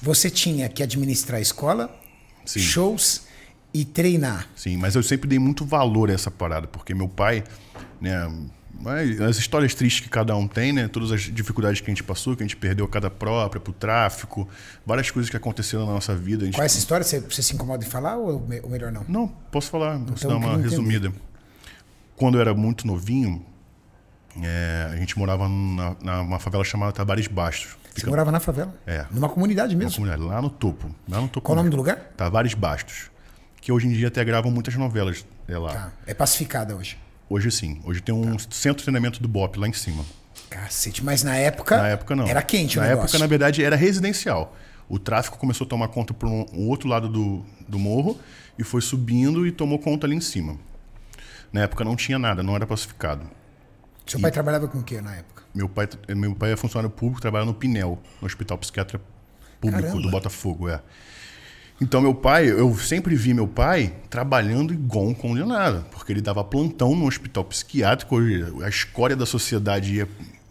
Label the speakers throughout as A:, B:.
A: você tinha que administrar a escola,
B: Sim.
A: shows e treinar.
B: Sim, mas eu sempre dei muito valor a essa parada, porque meu pai, né, as histórias tristes que cada um tem, né, todas as dificuldades que a gente passou, que a gente perdeu a casa própria pro tráfico, várias coisas que aconteceram na nossa vida. A gente...
A: Qual é essa história? Você se incomoda em falar ou melhor não?
B: Não, posso falar, posso
A: Então,
B: dar uma resumida. Quando eu era muito novinho, a gente morava numa favela chamada Tavares Bastos.
A: Você morava na favela?
B: É.
A: Numa comunidade mesmo?
B: Uma comunidade, lá no topo.
A: Qual o nome do lugar?
B: Tavares Bastos. Que hoje em dia até gravam muitas novelas lá.
A: Tá. É pacificada hoje?
B: Hoje sim. Hoje tem um centro de treinamento do BOPE lá em cima.
A: Cacete, mas na época...
B: Na época não.
A: Era quente o
B: negócio. Na época, na verdade, era residencial. O tráfico começou a tomar conta por um outro lado do morro e foi subindo e tomou conta ali em cima. Na época não tinha nada, não era pacificado.
A: Seu pai trabalhava com o que na época?
B: Meu pai é funcionário público, trabalha no Pinel, no Hospital Psiquiatra Público do Botafogo. Então meu pai, eu sempre vi meu pai trabalhando igual um condenado, porque ele dava plantão no hospital psiquiátrico, a escória da sociedade ia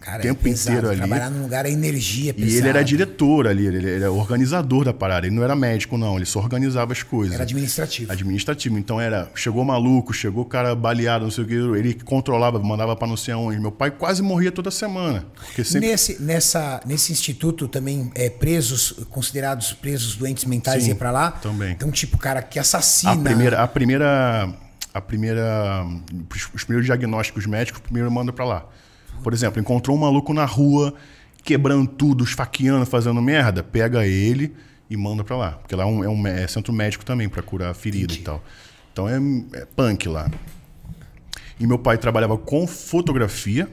B: o tempo inteiro ali.
A: Trabalhar num lugar, a energia é pesada.
B: E ele era diretor ali, ele era organizador da parada. Ele não era médico, não, ele só organizava as coisas.
A: Era administrativo.
B: Administrativo. Então chegou maluco, chegou cara baleado, não sei o que, ele controlava, mandava pra não sei aonde. Meu pai quase morria toda semana. Porque sempre...
A: Nesse instituto também, presos, considerados presos doentes mentais,
B: Sim,
A: ia pra lá?
B: Também.
A: Então, tipo, cara que assassina...
B: Os primeiros diagnósticos médicos, primeiro manda pra lá. Por exemplo, encontrou um maluco na rua, quebrando tudo, esfaqueando, fazendo merda, pega ele e manda pra lá. Porque lá é centro médico também, pra curar ferida e tal. Então é punk lá. E meu pai trabalhava com fotografia,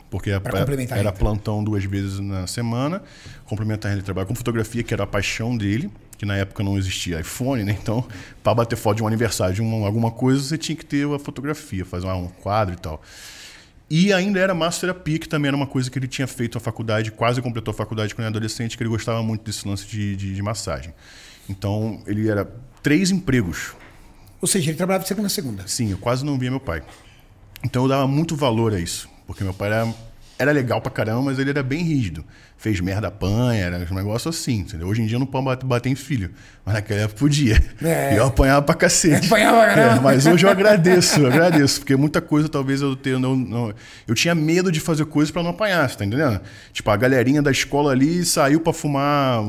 B: porque era plantão 2 vezes na semana. Complementar, ele trabalhava com fotografia, que era a paixão dele, que na época não existia iPhone, né? Então, para bater foto de um aniversário, de alguma coisa, você tinha que ter a fotografia, fazer um quadro e tal. E ainda era massoterapia, que também era uma coisa que ele tinha feito a faculdade, quase completou a faculdade quando era adolescente, que ele gostava muito desse lance de massagem. Então, ele era 3 empregos.
A: Ou seja, ele trabalhava de segunda a segunda.
B: Sim, eu quase não via meu pai. Então, eu dava muito valor a isso, porque meu pai era legal pra caramba, mas ele era bem rígido. Fez merda, apanha, era um negócio assim, entendeu? Hoje em dia não pode bater em filho, mas naquela época podia. E eu apanhava pra cacete.
A: Apanhava, caramba.
B: Mas hoje eu agradeço, porque muita coisa talvez eu tenha... Eu tinha medo de fazer coisas pra não apanhar, você tá entendendo? Tipo, a galerinha da escola ali saiu pra fumar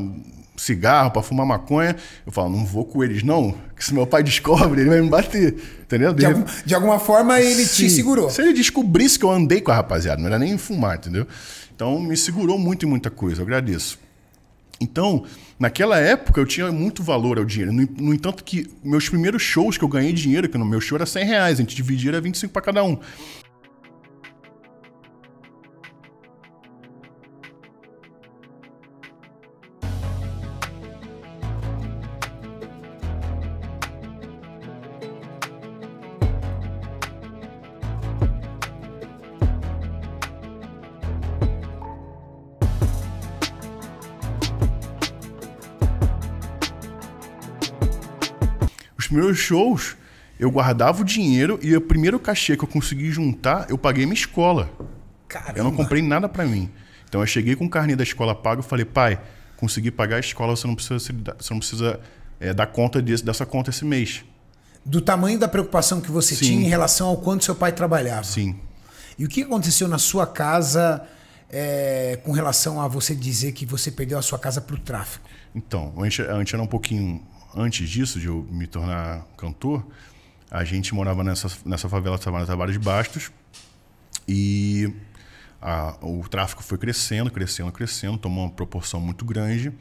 B: cigarro, pra fumar maconha. Eu falo, não vou com eles não, que se meu pai descobre, ele vai me bater. Entendeu?
A: De alguma forma ele te segurou.
B: Se ele descobrisse que eu andei com a rapaziada, não era nem fumar, entendeu? Então me segurou muito em muita coisa, eu agradeço. Então, naquela época eu tinha muito valor ao dinheiro. No entanto que meus primeiros shows que eu ganhei dinheiro, que no meu show era R$100, a gente dividia, era 25 para cada um. Os meus shows, eu guardava o dinheiro e o primeiro cachê que eu consegui juntar, eu paguei minha escola.
A: Caramba.
B: Eu não comprei nada pra mim. Então eu cheguei com o carnê da escola pago e falei, pai, consegui pagar a escola, você não precisa dar conta dessa conta esse mês.
A: Do tamanho da preocupação que você tinha em relação ao quanto seu pai trabalhava.
B: Sim.
A: E o que aconteceu na sua casa com relação a você dizer que você perdeu a sua casa pro tráfico?
B: Então, a gente era um pouquinho... Antes disso, de eu me tornar cantor, a gente morava nessa favela chamada Tavares Bastos e o tráfico foi crescendo, tomou uma proporção muito grande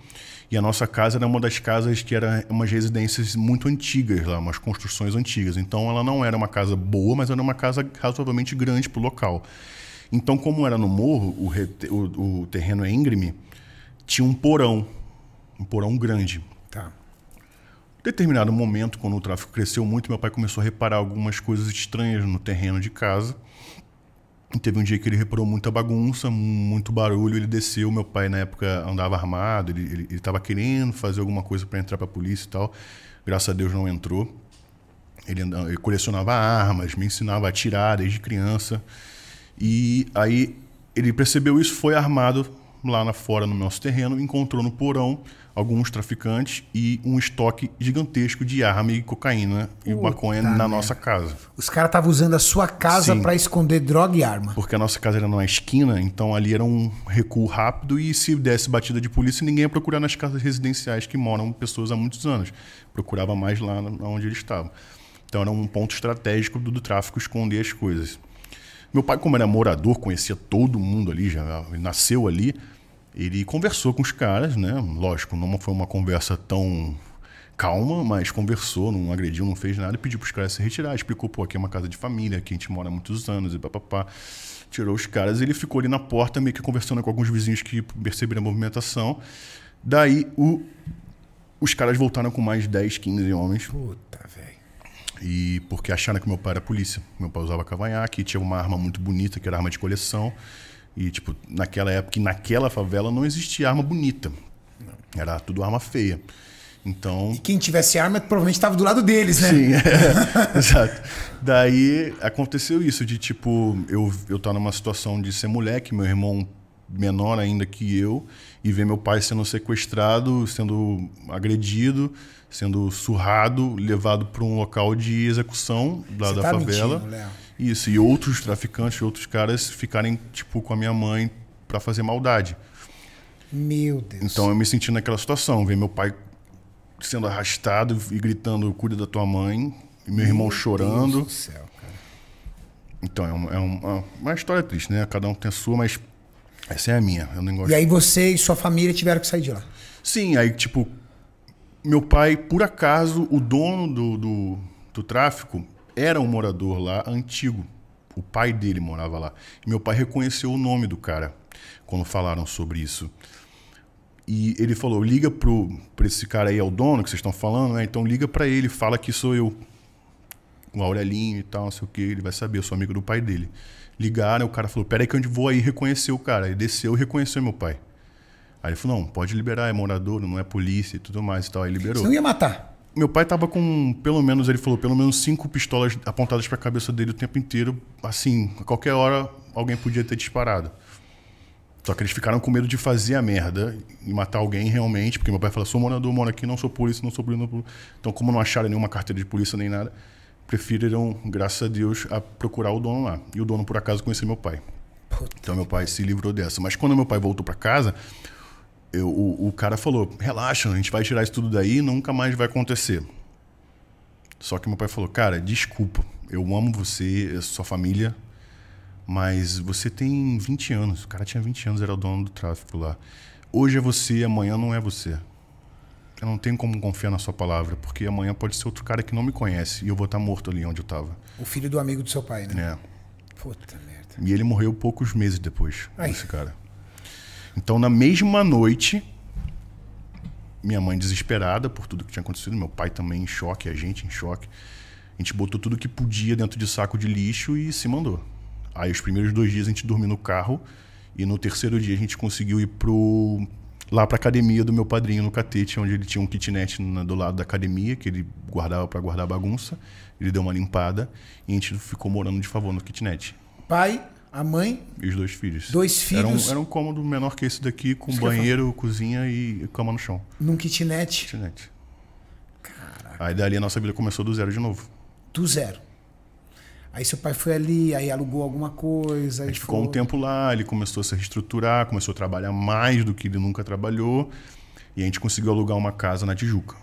B: e a nossa casa era uma das casas que era umas residências muito antigas lá, umas construções antigas. Então ela não era uma casa boa, mas era uma casa razoavelmente grande para o local. Então, como era no morro, o terreno é íngreme, tinha um porão grande.
A: Tá.
B: Em determinado momento, quando o tráfico cresceu muito, meu pai começou a reparar algumas coisas estranhas no terreno de casa. E teve um dia que ele reparou muita bagunça, muito barulho, ele desceu. Meu pai, na época, andava armado, ele estava querendo fazer alguma coisa para entrar para a polícia e tal. Graças a Deus não entrou. Ele colecionava armas, me ensinava a atirar desde criança. E aí ele percebeu isso, foi armado lá fora no nosso terreno, encontrou no porão alguns traficantes e um estoque gigantesco de arma e cocaína e maconha na nossa casa.
A: Os caras estavam usando a sua casa para esconder droga e arma.
B: Porque a nossa casa era numa esquina, então ali era um recuo rápido e se desse batida de polícia, ninguém ia procurar nas casas residenciais que moram pessoas há muitos anos. Procurava mais lá onde eles estavam. Então era um ponto estratégico do tráfico esconder as coisas. Meu pai, como era morador, conhecia todo mundo ali, já nasceu ali. Ele conversou com os caras, né? Lógico, não foi uma conversa tão calma, mas conversou, não agrediu, não fez nada e pediu para os caras se retirar. Explicou, pô, aqui é uma casa de família, aqui a gente mora há muitos anos e papapá. Tirou os caras e ele ficou ali na porta, meio que conversando com alguns vizinhos que perceberam a movimentação. Daí, os caras voltaram com mais 10, 15 homens.
A: Puta, velho.
B: E porque acharam que meu pai era polícia. Meu pai usava cavanhaque, tinha uma arma muito bonita, que era arma de coleção. E, tipo, naquela época e naquela favela não existia arma bonita. Não. Era tudo arma feia. Então...
A: E quem tivesse arma provavelmente estava do lado deles, né?
B: Sim, exato. Daí aconteceu isso de, tipo, eu tava numa situação de ser moleque, meu irmão menor ainda que eu, e ver meu pai sendo sequestrado, sendo agredido, sendo surrado, levado para um local de execução da favela.
A: Mentindo, Léo.
B: Isso, e outros traficantes, outros caras ficarem, tipo, com a minha mãe para fazer maldade.
A: Meu Deus.
B: Então eu me senti naquela situação, ver meu pai sendo arrastado e gritando, cuida da tua mãe, e meu irmão chorando.
A: Deus do céu, cara.
B: Então é uma história triste, né? Cada um tem a sua, mas essa é a minha. Eu não gosto.
A: E aí você e sua família tiveram que sair de lá?
B: Sim, aí tipo, meu pai, por acaso, o dono do tráfico era um morador lá antigo. O pai dele morava lá. E meu pai reconheceu o nome do cara quando falaram sobre isso. E ele falou, liga pra esse cara aí, é o dono que vocês estão falando, né? Então liga pra ele, fala que sou eu. Com o Aurelinho e tal, não sei o que, ele vai saber, eu sou amigo do pai dele. Ligaram, o cara falou, peraí que eu vou aí reconhecer o cara. Ele desceu e reconheceu meu pai. Aí ele falou, não, pode liberar, é morador, não é polícia e tudo mais e tal. Aí liberou.
A: Você não ia matar?
B: Meu pai tava com, pelo menos, ele falou, pelo menos 5 pistolas apontadas pra cabeça dele o tempo inteiro. Assim, a qualquer hora alguém podia ter disparado. Só que eles ficaram com medo de fazer a merda e matar alguém realmente, porque meu pai falou, sou morador, moro aqui, não sou polícia, não sou polícia. Então, como não acharam nenhuma carteira de polícia nem nada, preferiram, graças a Deus, a procurar o dono lá. E o dono, por acaso, conhecia meu pai. Então, meu pai se livrou dessa. Mas quando meu pai voltou pra casa, o cara falou, relaxa, a gente vai tirar isso tudo daí e nunca mais vai acontecer. Só que meu pai falou, cara, desculpa, eu amo você, sua família, mas você tem 20 anos. O cara tinha 20 anos, era o dono do tráfico lá. Hoje é você, amanhã não é você. Eu não tenho como confiar na sua palavra, porque amanhã pode ser outro cara que não me conhece e eu vou estar morto ali onde eu estava.
A: O filho do amigo do seu pai, né?
B: É.
A: Puta merda.
B: E ele morreu poucos meses depois, esse cara. Então, na mesma noite, minha mãe desesperada por tudo que tinha acontecido, meu pai também em choque, a gente em choque. A gente botou tudo que podia dentro de saco de lixo e se mandou. Aí, os primeiros 2 dias a gente dormiu no carro e no terceiro dia a gente conseguiu ir lá pra academia do meu padrinho no Catete, onde ele tinha um kitnet do lado da academia, que ele guardava para guardar bagunça. Ele deu uma limpada e a gente ficou morando de favor no kitnet.
A: Pai, a mãe...
B: E os 2 filhos.
A: 2 filhos?
B: Era um cômodo menor que esse daqui, com banheiro, cozinha e cama no chão.
A: Num kitnet?
B: Kitnet.
A: Caraca.
B: Aí dali a nossa vida começou do zero de novo.
A: Do zero. Aí seu pai foi ali, aí alugou alguma coisa.
B: A gente ficou um tempo lá, ele começou a se reestruturar, começou a trabalhar mais do que ele nunca trabalhou. E a gente conseguiu alugar uma casa na Tijuca.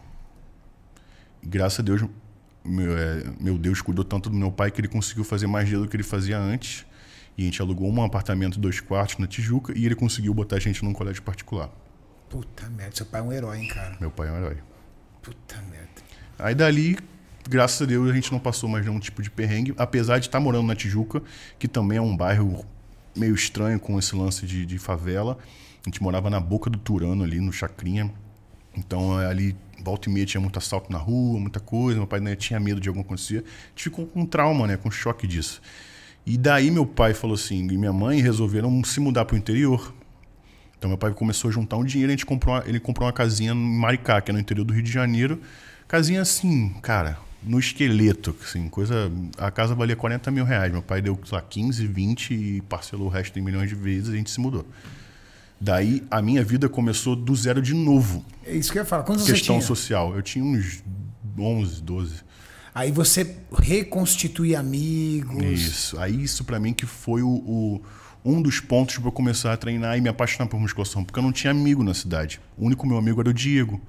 B: E graças a Deus, meu Deus cuidou tanto do meu pai que ele conseguiu fazer mais dinheiro do que ele fazia antes. E a gente alugou um apartamento 2 quartos na Tijuca e ele conseguiu botar a gente num colégio particular.
A: Puta merda, seu pai é um herói, hein, cara?
B: Meu pai é um herói.
A: Puta merda.
B: Aí dali, graças a Deus, a gente não passou mais nenhum tipo de perrengue, apesar de estar morando na Tijuca, que também é um bairro meio estranho com esse lance de favela. A gente morava na boca do Turano ali, no Chacrinha. Então ali, volta e meia, tinha muito assalto na rua, muita coisa. Meu pai, né, tinha medo de alguma coisa acontecer. A gente ficou com trauma, né, com choque disso. E daí meu pai falou assim, e minha mãe resolveram se mudar para o interior. Então meu pai começou a juntar um dinheiro, ele comprou uma casinha em Maricá, que é no interior do Rio de Janeiro. Casinha assim, cara, no esqueleto, assim, a casa valia 40 mil reais. Meu pai deu, sei lá, 15, 20 e parcelou o resto em milhões de vezes e a gente se mudou. Daí a minha vida começou do zero de novo.
A: É isso que eu ia falar. Quantos você
B: Questão
A: tinha?
B: social. Eu tinha uns 11, 12.
A: Aí você reconstituir amigos.
B: Isso. Aí isso pra mim que foi um dos pontos para eu começar a treinar e me apaixonar por musculação. Porque eu não tinha amigo na cidade. O único meu amigo era o Diego,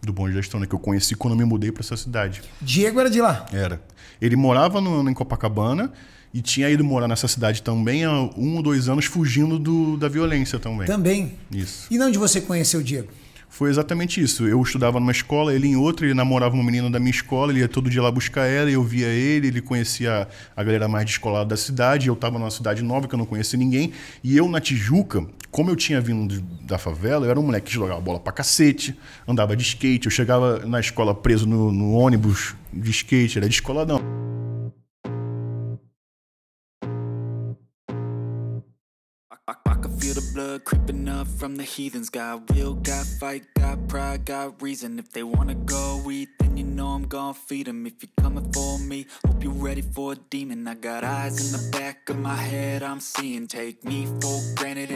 B: do Bonde da Estônia, que eu conheci quando eu me mudei para essa cidade.
A: Diego era de lá?
B: Era. Ele morava em Copacabana e tinha ido morar nessa cidade também há 1 ou 2 anos, fugindo da violência também.
A: Também?
B: Isso.
A: E onde você conheceu o Diego?
B: Foi exatamente isso. Eu estudava numa escola, ele em outra, ele namorava uma menina da minha escola, ele ia todo dia lá buscar ela, eu via ele conhecia a galera mais descolada da cidade, eu estava numa cidade nova que eu não conhecia ninguém, e eu na Tijuca, como eu tinha vindo da favela, eu era um moleque que jogava bola pra cacete, andava de skate, eu chegava na escola preso no ônibus de skate, era descoladão.
C: I can feel the blood creeping up from the heathens. Got will, got fight, got pride, got reason. If they wanna go eat, then you know I'm gon' feed them. If you're coming for me, hope you're ready for a demon. I got eyes in the back of my head, I'm seeing. Take me for granted.